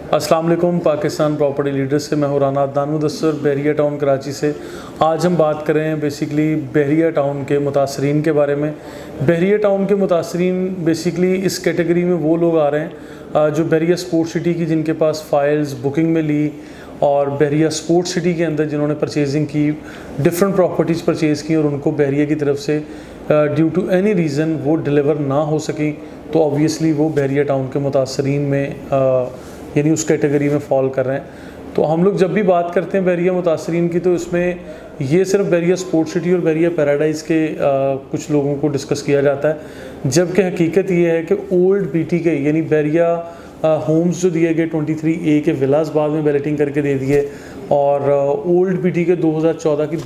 अस्सलाम वालेकुम। Pakistan property leader से मैं हूं राना अदनान मुदस्सर, बहरिया टाउन कराची से। आज हम बात कर रहे हैं बेसिकली बहरिया टाउन के मुतासरीन के बारे में। बहरिया टाउन के मुतासरीन बेसिकली इस कैटेगरी में वो लोग आ रहे हैं जो बहरिया स्पोर्ट सिटी की, जिनके पास फाइल्स बुकिंग में ली और बहरिया स्पोर्ट सिटी के अंदर जिन्होंने परचेजिंग की, डिफरेंट प्रॉपर्टीज़ परचेज़ की और उनको बहरिया की तरफ से ड्यू टू एनी रीज़न वो डिलीवर ना हो सकी, तो ऑब्वियसली वो बहरिया टाउन के मुतासरीन में यानी उस कैटेगरी में फॉल कर रहे हैं। तो हम लोग जब भी बात करते हैं बहरिया मुतासरीन की, तो इसमें ये सिर्फ बहरिया स्पोर्ट सिटी और बहरिया पैराडाइज़ के कुछ लोगों को डिस्कस किया जाता है, जबकि हकीकत ये है कि ओल्ड बीटी के यानी बहरिया होम्स जो दिए गए 23A के विलास बाद में बैलेटिंग करके दे दिए, और ओल्ड बीटी के 2014 की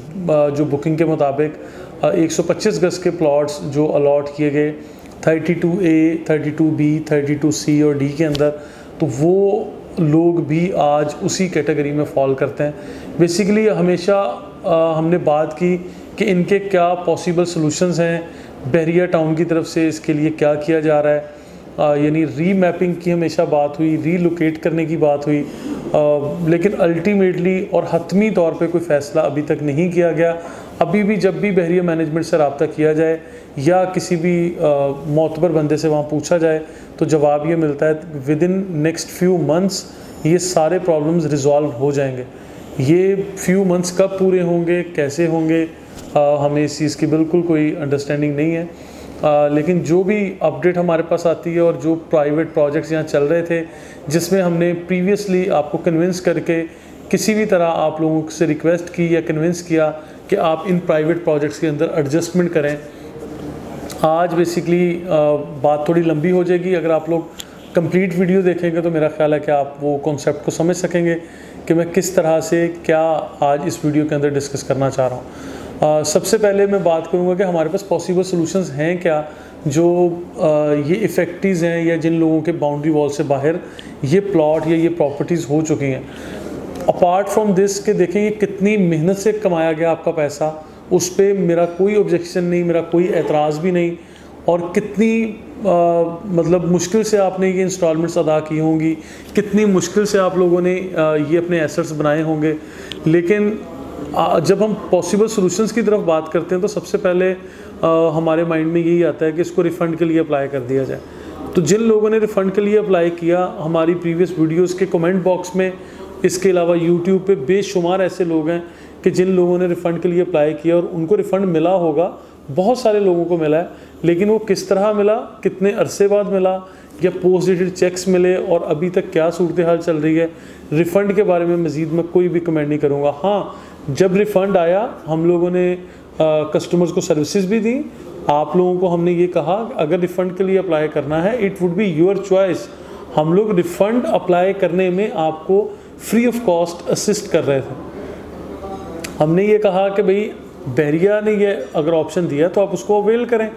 जो बुकिंग के मुताबिक 125 गज के प्लॉट्स जो अलॉट किए गए 32A, 32B, 32C और D के अंदर, तो वो लोग भी आज उसी कैटेगरी में फॉल करते हैं। बेसिकली हमेशा हमने बात की कि इनके क्या पॉसिबल सॉल्यूशंस हैं, बहरिया टाउन की तरफ से इसके लिए क्या किया जा रहा है। यानी रीमैपिंग की हमेशा बात हुई, रीलोकेट करने की बात हुई, लेकिन अल्टीमेटली और हतमी तौर पे कोई फ़ैसला अभी तक नहीं किया गया। अभी भी जब भी बहरिया मैनेजमेंट से रब्ता किया जाए या किसी भी मोतबर बंदे से वहाँ पूछा जाए, तो जवाब ये मिलता है with in next few months ये सारे प्रॉब्लम्स रिजॉल्व हो जाएंगे। ये फ्यू मंथ्स कब पूरे होंगे, कैसे होंगे, हमें इस चीज़ की बिल्कुल कोई अंडरस्टैंडिंग नहीं है। लेकिन जो भी अपडेट हमारे पास आती है और जो प्राइवेट प्रोजेक्ट्स यहाँ चल रहे थे, जिसमें हमने प्रीवियसली आपको कन्विंस करके किसी भी तरह आप लोगों से रिक्वेस्ट की या कन्विंस किया कि आप इन प्राइवेट प्रोजेक्ट्स के अंदर एडजस्टमेंट करें, आज बेसिकली बात थोड़ी लंबी हो जाएगी। अगर आप लोग कंप्लीट वीडियो देखेंगे तो मेरा ख्याल है कि आप वो कॉन्सेप्ट को समझ सकेंगे कि मैं किस तरह से क्या आज इस वीडियो के अंदर डिस्कस करना चाह रहा हूँ। सबसे पहले मैं बात करूँगा कि हमारे पास पॉसिबल सॉल्यूशंस हैं क्या, जो ये इफ़ेक्टिव्स हैं या जिन लोगों के बाउंड्री वॉल से बाहर ये प्लॉट या ये प्रॉपर्टीज़ हो चुकी हैं। अपार्ट फ्रॉम दिस कि देखें ये कितनी मेहनत से कमाया गया आपका पैसा, उस पर मेरा कोई ऑब्जेक्शन नहीं, मेरा कोई एतराज़ भी नहीं, और कितनी मतलब मुश्किल से आपने ये इंस्टॉलमेंट्स अदा की होंगी, कितनी मुश्किल से आप लोगों ने ये अपने एसेट्स बनाए होंगे। लेकिन जब हम पॉसिबल सॉल्यूशंस की तरफ बात करते हैं तो सबसे पहले हमारे माइंड में यही आता है कि इसको रिफ़ंड के लिए अप्लाई कर दिया जाए। तो जिन लोगों ने रिफ़ंड के लिए अप्लाई किया, हमारी प्रीवियस वीडियोज़ के कमेंट बॉक्स में, इसके अलावा यूट्यूब पे बेशुमार ऐसे लोग हैं कि जिन लोगों ने रिफ़ंड के लिए अप्लाई किया और उनको रिफ़ंड मिला होगा, बहुत सारे लोगों को मिला है, लेकिन वो किस तरह मिला, कितने अरसे बाद मिला, या पोस्ट डेटेड चेक्स मिले और अभी तक क्या सूरत हाल चल रही है, रिफ़ंड के बारे में मज़ीद मैं कोई भी कमेंट नहीं करूँगा। हाँ, जब रिफ़ंड आया हम लोगों ने कस्टमर्स को सर्विसेज भी दी। आप लोगों को हमने ये कहा अगर रिफ़ंड के लिए अप्लाई करना है it would be your choice. हम लोग रिफ़ंड अप्लाई करने में आपको फ्री ऑफ कॉस्ट असिस्ट कर रहे थे। हमने ये कहा कि भाई बहरिया ने ये अगर ऑप्शन दिया तो आप उसको अवेल करें।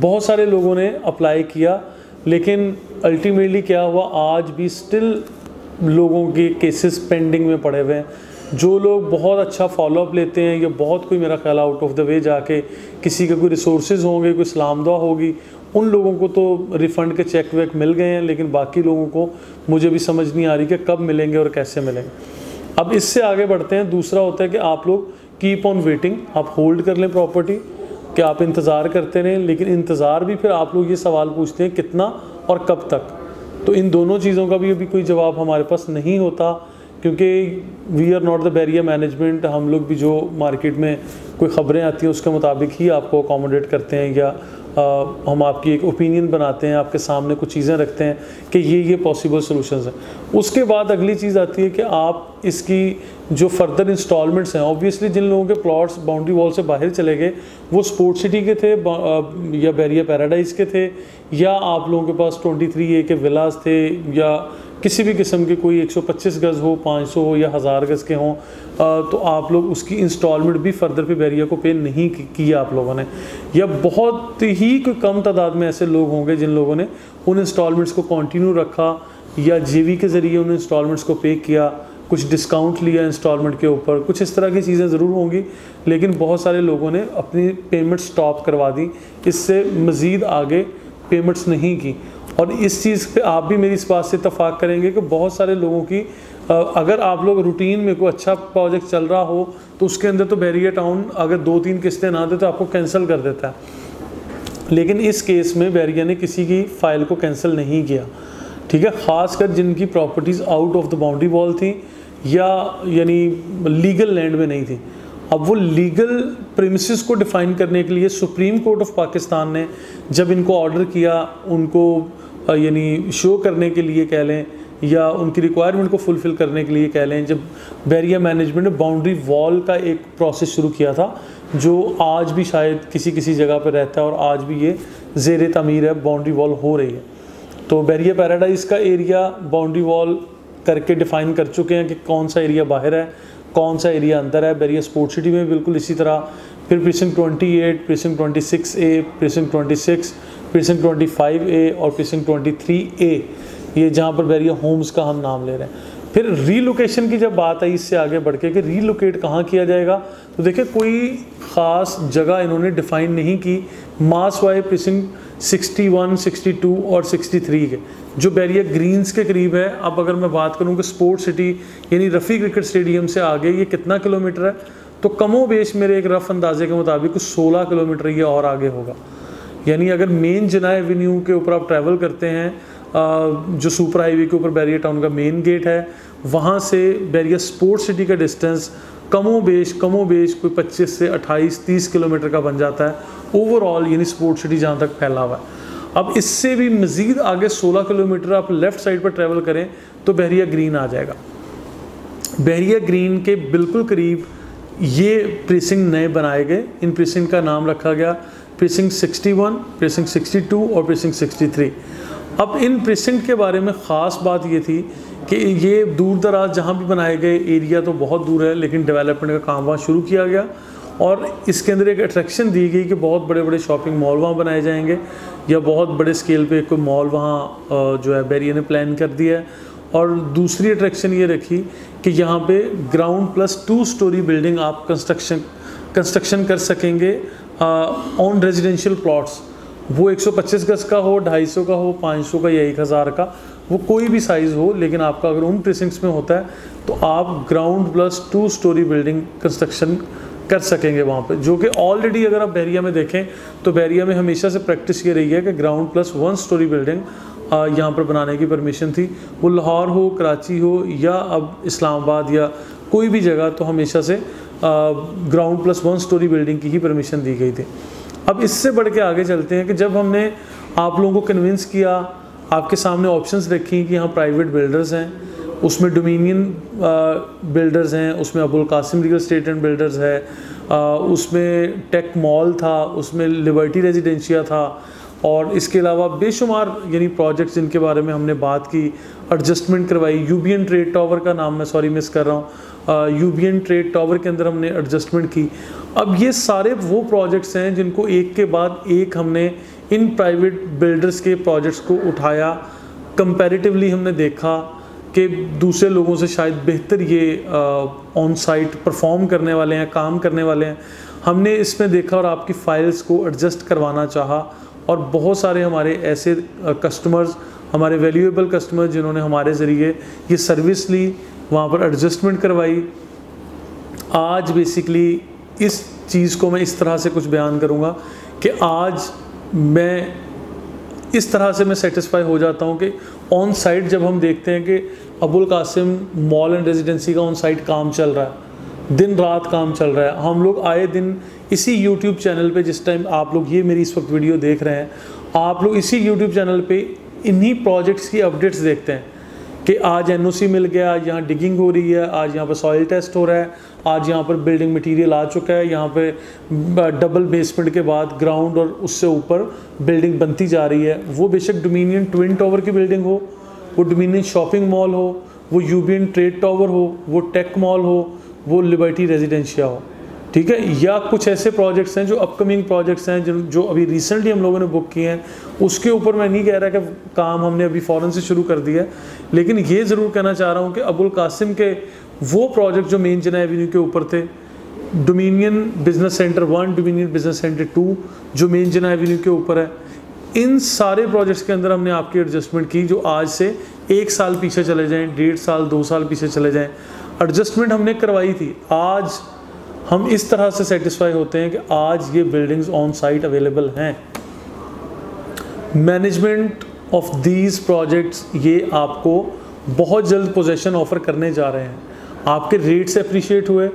बहुत सारे लोगों ने अप्लाई किया, लेकिन अल्टीमेटली क्या हुआ, आज भी स्टिल लोगों के केसेस पेंडिंग में पड़े हुए हैं। जो लोग बहुत अच्छा फॉलोअप लेते हैं या बहुत कोई मेरा ख्याल आउट ऑफ द वे जाके किसी के कोई रिसोर्सेज होंगे, कोई सलाम दुआ होगी, उन लोगों को तो रिफ़ंड के चेक वेक मिल गए हैं, लेकिन बाकी लोगों को मुझे भी समझ नहीं आ रही कि कब मिलेंगे और कैसे मिलेंगे। अब इससे आगे बढ़ते हैं। दूसरा होता है कि आप लोग कीप ऑन वेटिंग, आप होल्ड कर लें प्रॉपर्टी, कि आप इंतज़ार करते रहें, लेकिन इंतज़ार भी फिर आप लोग ये सवाल पूछते हैं कितना और कब तक। तो इन दोनों चीज़ों का भी अभी कोई जवाब हमारे पास नहीं होता, क्योंकि we are not the Bahria management. हम लोग भी जो मार्केट में कोई ख़बरें आती हैं उसके मुताबिक ही आपको अकोमोडेट करते हैं, या हम आपकी एक ओपिनियन बनाते हैं, आपके सामने कुछ चीज़ें रखते हैं कि ये पॉसिबल सॉल्यूशंस हैं। उसके बाद अगली चीज़ आती है कि आप इसकी जो फर्दर इंस्टॉलमेंट्स हैं, ऑब्वियसली जिन लोगों के प्लॉट्स बाउंड्री वॉल से बाहर चले गए वो स्पोर्ट सिटी के थे या बहरिया पैराडाइज़ के थे, या आप लोगों के पास 23A के विलास थे, या किसी भी किस्म के कोई 125 गज़ हो, 500 हो या 1000 गज़ के हों, तो आप लोग उसकी इंस्टॉलमेंट भी फर्दर पे बहरिया को पे नहीं किया आप लोगों ने, या बहुत ही कोई कम तादाद में ऐसे लोग होंगे जिन लोगों ने उन इंस्टॉलमेंट्स को कंटिन्यू रखा या जेवी के ज़रिए उन इंस्टॉलमेंट्स को पे किया, कुछ डिस्काउंट लिया इंस्टॉलमेंट के ऊपर, कुछ इस तरह की चीज़ें ज़रूर होंगी, लेकिन बहुत सारे लोगों ने अपनी पेमेंट स्टॉप करवा दी, इससे मज़ीद आगे पेमेंट्स नहीं की। और इस चीज़ पे आप भी मेरी इस बात से इत्तेफाक करेंगे कि बहुत सारे लोगों की अगर आप लोग रूटीन में कोई अच्छा प्रोजेक्ट चल रहा हो तो उसके अंदर तो बैरिया टाउन अगर 2-3 किस्तें ना दे तो आपको कैंसिल कर देता है, लेकिन इस केस में बैरिया ने किसी की फ़ाइल को कैंसिल नहीं किया, ठीक है। ख़ासकर जिनकी properties out of the boundary wall थी या यानी लीगल लैंड में नहीं थी। अब वो लीगल प्रीमिसेस को डिफ़ाइन करने के लिए सुप्रीम कोर्ट ऑफ पाकिस्तान ने जब इनको ऑर्डर किया, उनको यानी शो करने के लिए कह लें या उनकी रिक्वायरमेंट को फुलफ़िल करने के लिए कह लें, जब बैरिया मैनेजमेंट ने बाउंड्री वॉल का एक प्रोसेस शुरू किया था जो आज भी शायद किसी किसी जगह पर रहता है और आज भी ये ज़ेर तमीर है, बाउंड्री वॉल हो रही है। तो बैरिया पैराडाइज़ का एरिया बाउंड्री वॉल करके डिफ़ाइन कर चुके हैं कि कौन सा एरिया बाहर है, कौन सा एरिया अंदर है। बैरिया स्पोर्ट सिटी में बिल्कुल इसी तरह। फिर precinct 28, precinct 26A, precinct 26, precinct 25A और प्रीसिंक्ट 23A, ये जहाँ पर बैरिया होम्स का हम नाम ले रहे हैं। फिर रीलोकेशन की जब बात आई इससे आगे बढ़ के कि रीलोकेट कहाँ किया जाएगा, तो देखिए कोई ख़ास जगह इन्होंने डिफ़ाइन नहीं की। मास वाइज प्रीसिंक्ट 61, 62 और 63 के जो बैरिया ग्रीन्स के करीब है। अब अगर मैं बात करूं कि स्पोर्ट सिटी यानी रफ़ी क्रिकेट स्टेडियम से आगे ये कितना किलोमीटर है, तो कमो बेश मेरे एक रफ़ अंदाजे के मुताबिक कुछ 16 किलोमीटर ये और आगे होगा। यानी अगर मेन जिना एवेन्यू के ऊपर आप ट्रैवल करते हैं, जो सुपर हाईवे के ऊपर बैरिया टाउन का मेन गेट है, वहाँ से बैरिया स्पोर्ट सिटी का डिस्टेंस कमो बेश कोई 25 से 28-30 किलोमीटर का बन जाता है ओवरऑल, यानी स्पोर्ट सिटी जहाँ तक फैला हुआ है। अब इससे भी मज़ीद आगे 16 किलोमीटर आप लेफ़्ट साइड पर ट्रैवल करें तो बैरिया ग्रीन आ जाएगा। बैरिया ग्रीन के बिल्कुल करीब ये प्रीसिंक्ट नए बनाए गए। इन प्रीसिंक्ट का नाम रखा गया प्रीसिंक्ट 61, प्रीसिंक्ट 62 और प्रीसिंक्ट 63। अब इन प्रीसिंक्ट के बारे में ख़ास बात ये थी कि ये दूर दराज जहाँ भी बनाए गए, एरिया तो बहुत दूर है लेकिन डेवलपमेंट का काम वहाँ शुरू किया गया और इसके अंदर एक अट्रैक्शन दी गई कि बहुत बड़े बड़े शॉपिंग मॉल वहाँ बनाए जाएंगे या बहुत बड़े स्केल पे कोई मॉल वहाँ जो है बैरिया ने प्लान कर दिया है। और दूसरी अट्रैक्शन ये रखी कि यहाँ पे ग्राउंड+2 स्टोरी बिल्डिंग आप कंस्ट्रक्शन कर सकेंगे ऑन रेजिडेंशियल प्लॉट्स। वो 125 गज का हो, 250 का हो, 500 का या 1000 का, वो कोई भी साइज़ हो, लेकिन आपका अगर उन प्रीसिंक्ट्स में होता है तो आप ग्राउंड+2 स्टोरी बिल्डिंग कंस्ट्रक्शन कर सकेंगे वहाँ पे, जो कि ऑलरेडी अगर आप बैरिया में देखें तो बैरिया में हमेशा से प्रैक्टिस ये रही है कि ग्राउंड+1 स्टोरी बिल्डिंग यहाँ पर बनाने की परमिशन थी। वो लाहौर हो, कराची हो या अब इस्लामाबाद या कोई भी जगह, तो हमेशा से ग्राउंड+1 स्टोरी बिल्डिंग की ही परमिशन दी गई थी। अब इससे बढ़ के आगे चलते हैं कि जब हमने आप लोगों को कन्विंस किया, आपके सामने ऑप्शंस रखी कि यहाँ प्राइवेट बिल्डर्स हैं, उसमें डोमिनियन बिल्डर्स हैं, उसमें Abul Qasim real estate and builders है, उसमें टेक मॉल था, उसमें लिबर्टी रेजिडेंशिया था और इसके अलावा बेशुमार यानी प्रोजेक्ट्स जिनके बारे में हमने बात की, एडजस्टमेंट करवाई। यूबीएन ट्रेड टावर का नाम मैं सॉरी मिस कर रहा हूँ, यूबीएन ट्रेड टावर के अंदर हमने एडजस्टमेंट की। अब ये सारे वो प्रोजेक्ट्स हैं जिनको एक के बाद एक हमने इन प्राइवेट बिल्डर्स के प्रोजेक्ट्स को उठाया, कंपैरेटिवली हमने देखा कि दूसरे लोगों से शायद बेहतर ये ऑन साइट परफॉर्म करने वाले हैं, काम करने वाले हैं। हमने इसमें देखा और आपकी फ़ाइल्स को एडजस्ट करवाना चाहा और बहुत सारे हमारे ऐसे कस्टमर्स, हमारे वैल्यूएबल कस्टमर्स जिन्होंने हमारे ज़रिए ये सर्विस ली, वहाँ पर एडजस्टमेंट करवाई। आज बेसिकली इस चीज़ को मैं इस तरह से कुछ बयान करूँगा कि आज मैं इस तरह से मैं सेटिस्फाई हो जाता हूँ कि ऑन साइट जब हम देखते हैं कि Abul Qasim mall and residency का ऑन साइट काम चल रहा है, दिन रात काम चल रहा है। हम लोग आए दिन इसी यूट्यूब चैनल पे, जिस टाइम आप लोग ये मेरी इस वक्त वीडियो देख रहे हैं, आप लोग इसी यूट्यूब चैनल पे इन्हीं प्रोजेक्ट्स की अपडेट्स देखते हैं कि आज एनओसी मिल गया, यहाँ डिगिंग हो रही है, आज यहाँ पर सॉइल टेस्ट हो रहा है, आज यहाँ पर बिल्डिंग मटेरियल आ चुका है, यहाँ पे डबल बेसमेंट के बाद ग्राउंड और उससे ऊपर बिल्डिंग बनती जा रही है। वो बेशक डोमिनियन ट्विन टावर की बिल्डिंग हो, वो डोमिनियन शॉपिंग मॉल हो, वो यूबीएन ट्रेड टावर हो, वो टेक मॉल हो, वो लिबर्टी रेजिडेंशिया हो, ठीक है। या कुछ ऐसे प्रोजेक्ट्स हैं जो अपकमिंग प्रोजेक्ट्स हैं जो अभी रिसेंटली हम लोगों ने बुक किए हैं। उसके ऊपर मैं नहीं कह रहा कि काम हमने अभी फ़ौरन से शुरू कर दिया है, लेकिन ये ज़रूर कहना चाह रहा हूँ कि अबुल कासिम के वो प्रोजेक्ट जो मेन जिना एवेन्यू के ऊपर थे, dominion business centre 1, dominion business centre 2 जो मेन जिना एवेन्यू के ऊपर है, इन सारे प्रोजेक्ट्स के अंदर हमने आपकी एडजस्टमेंट की, जो आज से 1 साल पीछे चले जाएं, 1.5 साल 2 साल पीछे चले जाएं, एडजस्टमेंट हमने करवाई थी। आज हम इस तरह से सेटिस्फाई होते हैं कि आज ये बिल्डिंग्स ऑन साइट अवेलेबल हैं। मैनेजमेंट ऑफ दीज प्रोजेक्ट्स ये आपको बहुत जल्द पोजेशन ऑफर करने जा रहे हैं। आपके रेट्स अप्रिशिएट हुए,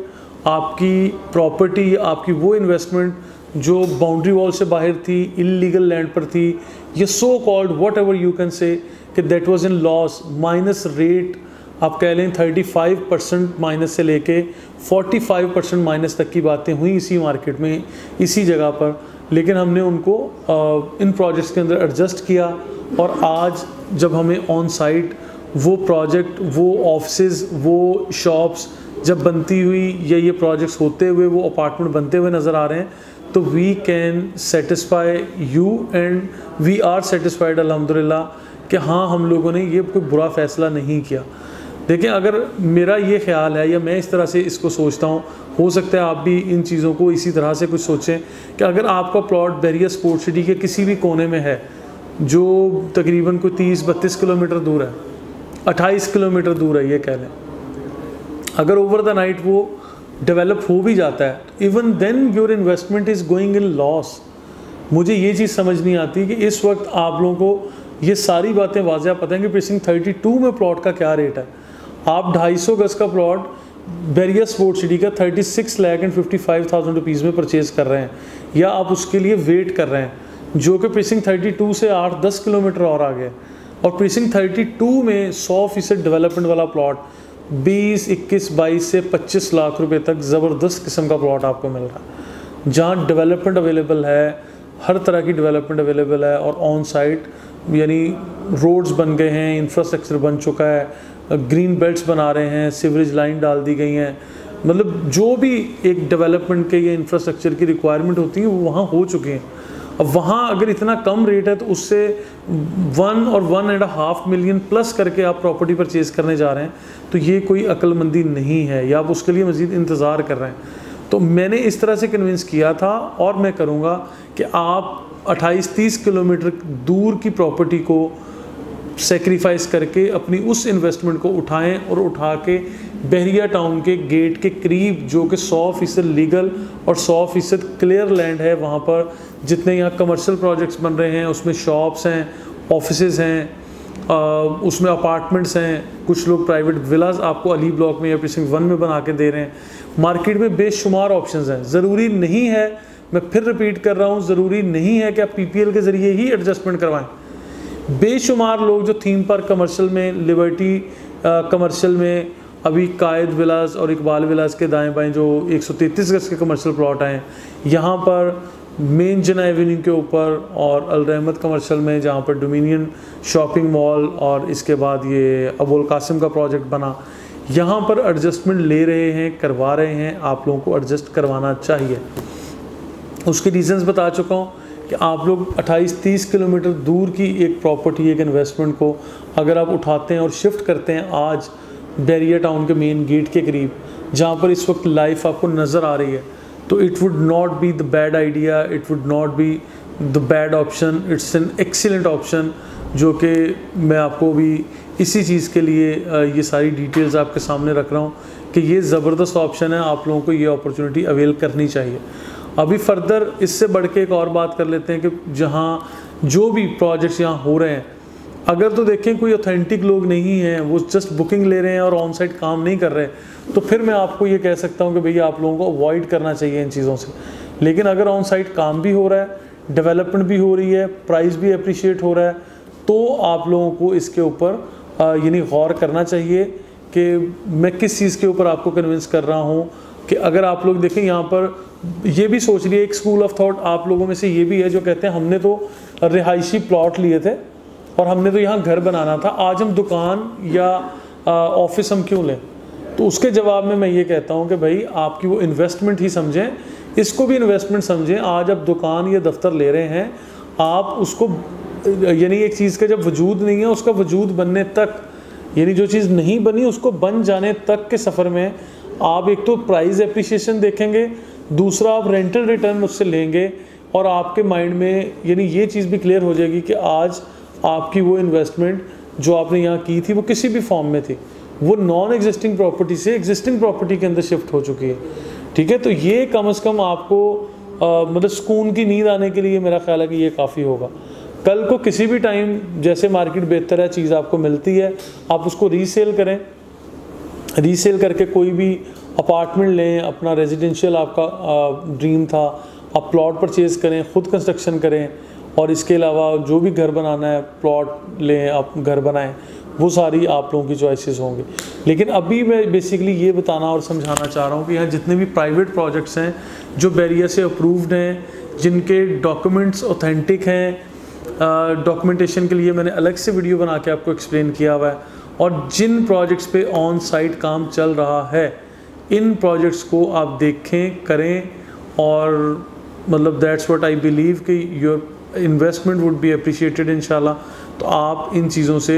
आपकी प्रॉपर्टी, आपकी वो इन्वेस्टमेंट जो बाउंड्री वॉल से बाहर थी, इलीगल लैंड पर थी, ये so called whatever you can say कि that was in loss, minus rate आप कह लें 35% माइनस से लेके 45% माइनस तक की बातें हुई इसी मार्केट में, इसी जगह पर। लेकिन हमने उनको इन प्रोजेक्ट्स के अंदर एडजस्ट किया, और आज जब हमें ऑन साइट वो प्रोजेक्ट, वो ऑफिसेज, वो शॉप्स जब बनती हुई या ये प्रोजेक्ट्स होते हुए वो अपार्टमेंट बनते हुए नज़र आ रहे हैं, तो we can satisfy you and we are satisfied अल्हम्दुलिल्लाह कि हाँ, हम लोगों ने ये कोई बुरा फ़ैसला नहीं किया। देखिए, अगर मेरा ये ख्याल है या मैं इस तरह से इसको सोचता हूँ, हो सकता है आप भी इन चीज़ों को इसी तरह से कुछ सोचें कि अगर आपका प्लॉट बहरिया स्पोर्ट सिटी के किसी भी कोने में है, जो तकरीबन कोई 30-32 किलोमीटर दूर है, 28 किलोमीटर दूर है ये कह लें, अगर ओवर द नाइट वो डेवलप हो भी जाता है, even then your investment is going in loss. मुझे ये चीज़ समझ नहीं आती कि इस वक्त आप लोगों को ये सारी बातें वाज़ह पता है कि प्रीसिंक्ट 32 में प्लॉट का क्या रेट है। आप 250 गज का प्लॉट बहरिया स्पोर्ट सिटी का 36,55,000 रुपीज़ में परचेज़ कर रहे हैं, या आप उसके लिए वेट कर रहे हैं, जो कि प्रीसिंक्ट 32 से 8-10 किलोमीटर और आगे। और प्रीसिंक्ट 32 में 100% डेवलपमेंट वाला प्लॉट 20, 21, 22 से 25 लाख रुपए तक ज़बरदस्त किस्म का प्लॉट आपको मिल रहा है, जहाँ डेवलपमेंट अवेलेबल है, हर तरह की डेवलपमेंट अवेलेबल है, और ऑन साइट यानी रोड्स बन गए हैं, इंफ्रास्ट्रक्चर बन चुका है, ग्रीन बेल्ट्स बना रहे हैं, सीवरेज लाइन डाल दी गई हैं, मतलब जो भी एक डेवलपमेंट के या इंफ्रास्ट्रक्चर की रिक्वायरमेंट होती है वो वहाँ हो चुकी हैं। अब वहाँ अगर इतना कम रेट है तो उससे 1 और 1.5 मिलियन प्लस करके आप प्रॉपर्टी परचेज़ करने जा रहे हैं, तो ये कोई अक्लमंदी नहीं है, या आप उसके लिए मज़ीद इंतज़ार कर रहे हैं। तो मैंने इस तरह से कन्विंस किया था, और मैं करूँगा कि आप 28-30 किलोमीटर दूर की प्रॉपर्टी को सेक्रीफाइस करके अपनी उस इन्वेस्टमेंट को उठाएं, और उठा के बहरिया टाउन के गेट के करीब, जो कि 100% लीगल और 100% क्लियर लैंड है, वहाँ पर जितने यहाँ कमर्शियल प्रोजेक्ट्स बन रहे हैं, उसमें शॉप्स हैं, ऑफिसेज़ हैं, उसमें अपार्टमेंट्स हैं, कुछ लोग प्राइवेट विलास आपको अली ब्लॉक में या प्रीसिंक्ट 1 में बना के दे रहे हैं। मार्केट में बेशुमार ऑप्शंस हैं। ज़रूरी नहीं है, मैं फिर रिपीट कर रहा हूँ, ज़रूरी नहीं है कि आप PPL के ज़रिए ही एडजस्टमेंट करवाएं। बेशुमार लोग जो थीम पार्क कमर्शियल में, लिबर्टी कमर्शियल में, अभी कायद विलास और इकबाल विलास के दाएं बाएं जो 133 गज के कमर्शियल प्लॉट आए हैं, यहाँ पर मेन जना एवेन्यू के ऊपर, और अल रहमत कमर्शियल में जहाँ पर डोमिनियन शॉपिंग मॉल, और इसके बाद ये अबुल कासिम का प्रोजेक्ट बना, यहाँ पर एडजस्टमेंट ले रहे हैं, करवा रहे हैं। आप लोगों को एडजस्ट करवाना चाहिए। उसके रीजंस बता चुका हूँ कि आप लोग 28-30 किलोमीटर दूर की एक प्रॉपर्टी, एक इन्वेस्टमेंट को अगर आप उठाते हैं और शिफ्ट करते हैं आज बहरिया टाउन के मेन गेट के करीब, जहाँ पर इस वक्त लाइफ आपको नज़र आ रही है, तो it would not be the bad idea, it would not be the bad option, it's an excellent option, जो कि मैं आपको भी इसी चीज़ के लिए ये सारी डिटेल्स आपके सामने रख रहा हूँ कि ये ज़बरदस्त ऑप्शन है, आप लोगों को ये अपॉर्चुनिटी अवेल करनी चाहिए। अभी फर्दर इससे बढ़ के एक और बात कर लेते हैं कि जहाँ जो भी प्रोजेक्ट्स यहाँ हो रहे हैं, अगर तो देखें कोई ऑथेंटिक लोग नहीं हैं, वो जस्ट बुकिंग ले रहे हैं और ऑन साइट काम नहीं कर रहे, तो फिर मैं आपको ये कह सकता हूँ कि भैया आप लोगों को अवॉइड करना चाहिए इन चीज़ों से। लेकिन अगर ऑन साइट काम भी हो रहा है, डेवलपमेंट भी हो रही है, प्राइस भी अप्रिशिएट हो रहा है, तो आप लोगों को इसके ऊपर यानी गौर करना चाहिए कि मैं किस चीज़ के ऊपर आपको कन्विंस कर रहा हूँ। कि अगर आप लोग देखें यहाँ पर ये भी सोच लिए, एक स्कूल ऑफ थॉट आप लोगों में से ये भी है जो कहते हैं हमने तो रिहायशी प्लॉट लिए थे और हमने तो यहाँ घर बनाना था, आज हम दुकान या ऑफिस हम क्यों लें। तो उसके जवाब में मैं ये कहता हूँ कि भाई आपकी वो इन्वेस्टमेंट ही समझें, इसको भी इन्वेस्टमेंट समझें। आज आप दुकान या दफ्तर ले रहे हैं, आप उसको यानी एक चीज़ का जब वजूद नहीं है उसका वजूद बनने तक, यानी जो चीज़ नहीं बनी उसको बन जाने तक के सफ़र में आप एक तो प्राइस एप्रिसिएशन देखेंगे, दूसरा आप रेंटल रिटर्न उससे लेंगे और आपके माइंड में यानी ये चीज़ भी क्लियर हो जाएगी कि आज आपकी वो इन्वेस्टमेंट जो आपने यहाँ की थी वो किसी भी फॉर्म में थी, वो नॉन एग्जिस्टिंग प्रॉपर्टी से एग्जिस्टिंग प्रॉपर्टी के अंदर शिफ्ट हो चुकी है। ठीक है, तो ये कम से कम आपको मतलब सुकून की नींद आने के लिए मेरा ख्याल है कि ये काफ़ी होगा। कल को किसी भी टाइम जैसे मार्केट बेहतर है, चीज़ आपको मिलती है, आप उसको रीसेल करें, रीसेल करके कोई भी अपार्टमेंट लें, अपना रेजिडेंशियल आपका ड्रीम था, आप प्लॉट परचेज़ करें, ख़ुद कंस्ट्रक्शन करें, और इसके अलावा जो भी घर बनाना है प्लॉट लें, आप घर बनाएं, वो सारी आप लोगों की चॉइसेस होंगी। लेकिन अभी मैं बेसिकली ये बताना और समझाना चाह रहा हूँ कि यहाँ जितने भी प्राइवेट प्रोजेक्ट्स हैं जो बैरिया से अप्रूव्ड हैं, जिनके डॉक्यूमेंट्स ऑथेंटिक हैं, डॉक्यूमेंटेशन के लिए मैंने अलग से वीडियो बना के आपको एक्सप्लेन किया हुआ है, और जिन प्रोजेक्ट्स पे ऑन साइट काम चल रहा है, इन प्रोजेक्ट्स को आप देखें, करें, और मतलब दैट्स व्हाट आई बिलीव कि your investment would be appreciated इंशाल्लाह। तो आप इन चीज़ों से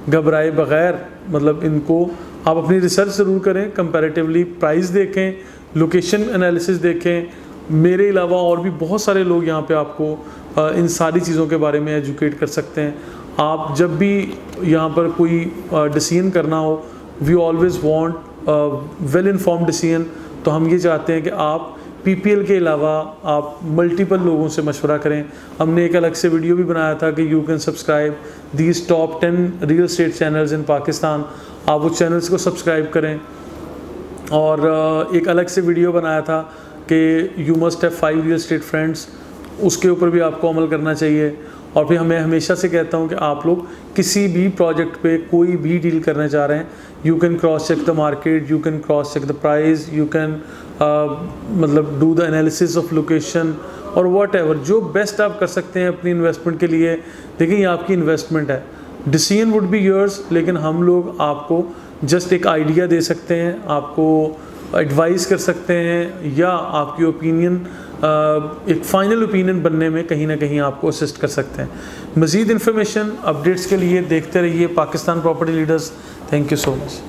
घबराए बग़ैर मतलब इनको आप अपनी रिसर्च ज़रूर करें, कंपैरेटिवली प्राइस देखें, लोकेशन एनालिसिस देखें। मेरे अलावा और भी बहुत सारे लोग यहाँ पे आपको इन सारी चीज़ों के बारे में एजुकेट कर सकते हैं। आप जब भी यहाँ पर कोई डिसीजन करना हो, we always want well informed decision. तो हम ये चाहते हैं कि आप PPL के अलावा आप मल्टीपल लोगों से मशवरा करें। हमने एक अलग से वीडियो भी बनाया था कि you can subscribe these top 10 real estate channels in Pakistan. आप वो चैनल्स को सब्सक्राइब करें। और एक अलग से वीडियो बनाया था कि you must have 5 real estate friends, उसके ऊपर भी आपको अमल करना चाहिए। और फिर मैं हमेशा से कहता हूँ कि आप लोग किसी भी प्रोजेक्ट पे कोई भी डील करने जा रहे हैं, you can cross check the market, you can cross check the price, you can मतलब do the analysis of location और वॉट एवर, जो बेस्ट आप कर सकते हैं अपनी इन्वेस्टमेंट के लिए। देखिए ये आपकी इन्वेस्टमेंट है, डिसीजन वुड बी योर्स, लेकिन हम लोग आपको जस्ट एक आइडिया दे सकते हैं, आपको एडवाइस कर सकते हैं, या आपकी ओपिनियन एक फ़ाइनल ओपिनियन बनने में कहीं ना कहीं आपको असिस्ट कर सकते हैं। मज़ीद इन्फॉर्मेशन अपडेट्स के लिए देखते रहिए Pakistan property leaders. Thank you so much.